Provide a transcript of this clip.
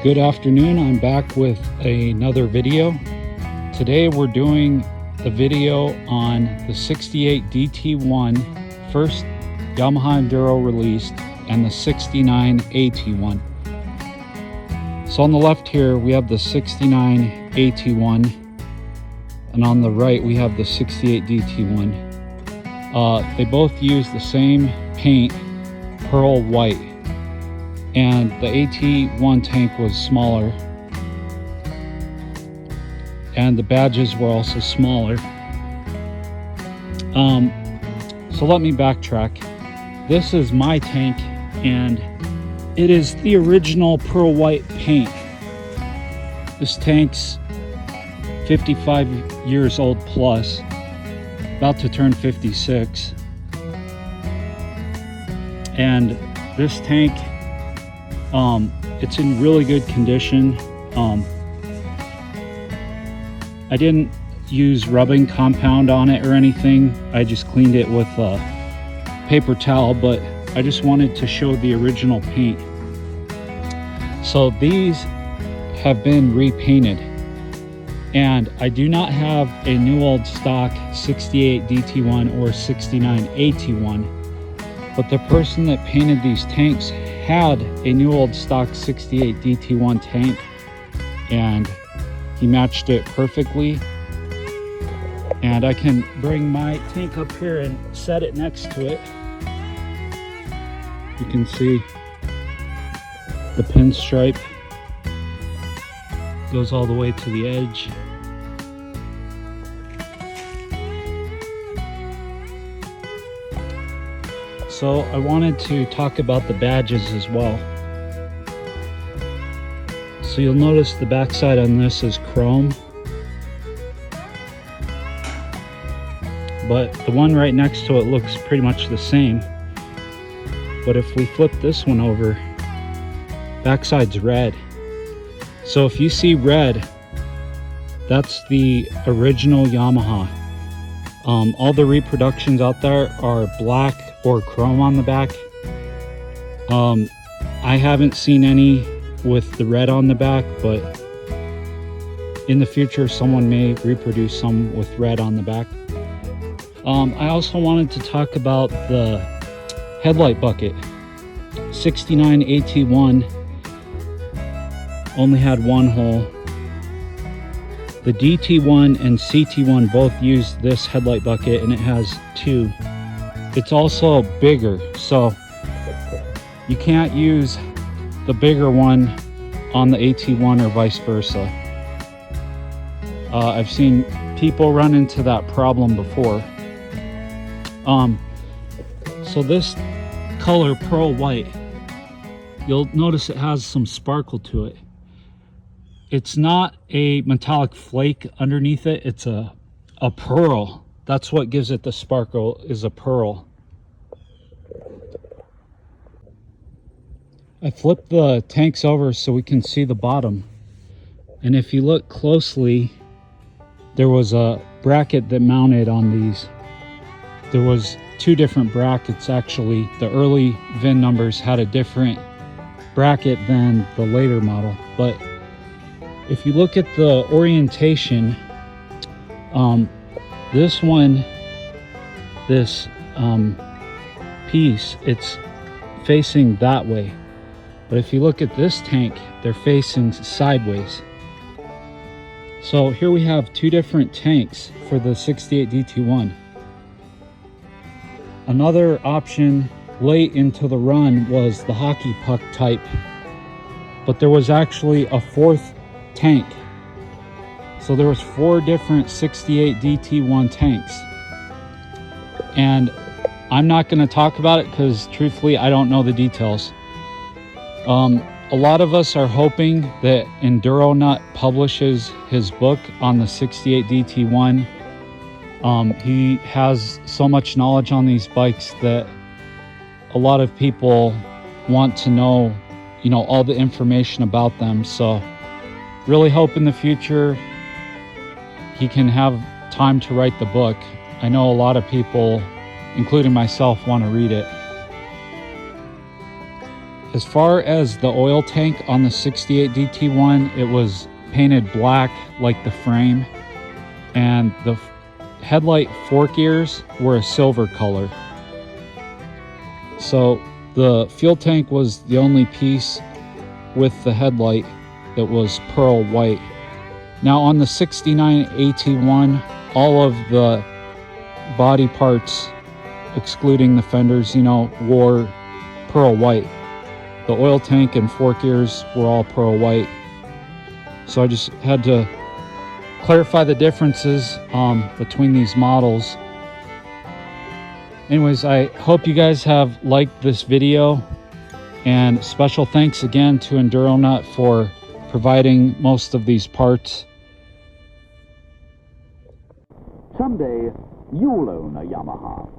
Good afternoon, I'm back with another video. Today we're doing a video on the 68 DT1, first Yamaha Enduro released, and the 69 AT1. So on the left here we have the 69 AT1, and on the right we have the 68 DT1. They both use the same paint, Pearl white. And the AT1 tank was smaller, and the badges were also smaller. So let me backtrack. This is my tank, and it is the original pearl white paint. This tank's 55 years old plus, about to turn 56. And this tank, it's in really good condition. I didn't use rubbing compound on it or anything. I just cleaned it with a paper towel, but I just wanted to show the original paint. So these have been repainted, and I do not have a new old stock 68 DT1 or 69 AT1, but the person that painted these tanks had a new old stock 68 DT1 tank, and he matched it perfectly. And I can bring my tank up here and set it next to it. You can see the pinstripe goes all the way to the edge. So I wanted to talk about the badges as well. So you'll notice the backside on this is chrome, but the one right next to it looks pretty much the same. But if we flip this one over, backside's red. So if you see red, that's the original Yamaha. All the reproductions out there are black or chrome on the back. I haven't seen any with the red on the back, but in the future someone may reproduce some with red on the back. I also wanted to talk about the headlight bucket. 69 AT1 only had one hole. The DT1 and CT1 both use this headlight bucket, and it has two. It's also bigger, so you can't use the bigger one on the AT1 or vice versa. I've seen people run into that problem before. So this color, pearl white, you'll notice it has some sparkle to it. It's not a metallic flake underneath it, it's a pearl. That's what gives it the sparkle, is a pearl. I flipped the tanks over so we can see the bottom. And if you look closely, there was a bracket that mounted on these. There was two different brackets actually. The early VIN numbers had a different bracket than the later model. But if you look at the orientation, this one, this piece, it's facing that way. But if you look at this tank, they're facing sideways. So here we have two different tanks for the 68 DT1. Another option late into the run was the hockey puck type, but there was actually a fourth tank. So there was four different 68 DT1 tanks. And I'm not going to talk about it because truthfully I don't know the details. A lot of us are hoping that Enduro Nut publishes his book on the 68 DT1. He has so much knowledge on these bikes that a lot of people want to know, all the information about them. So really hope in the future he can have time to write the book. I know a lot of people, including myself, want to read it. As far as the oil tank on the 68 DT1, it was painted black like the frame, and the headlight fork ears were a silver color. So the fuel tank was the only piece with the headlight that was pearl white. Now on the 69 AT1, all of the body parts, excluding the fenders, you know, wore pearl white. The oil tank and fork ears were all pearl white. So I just had to clarify the differences between these models. Anyways, I hope you guys have liked this video, and special thanks again to Enduro for providing most of these parts. Someday, you'll own a Yamaha.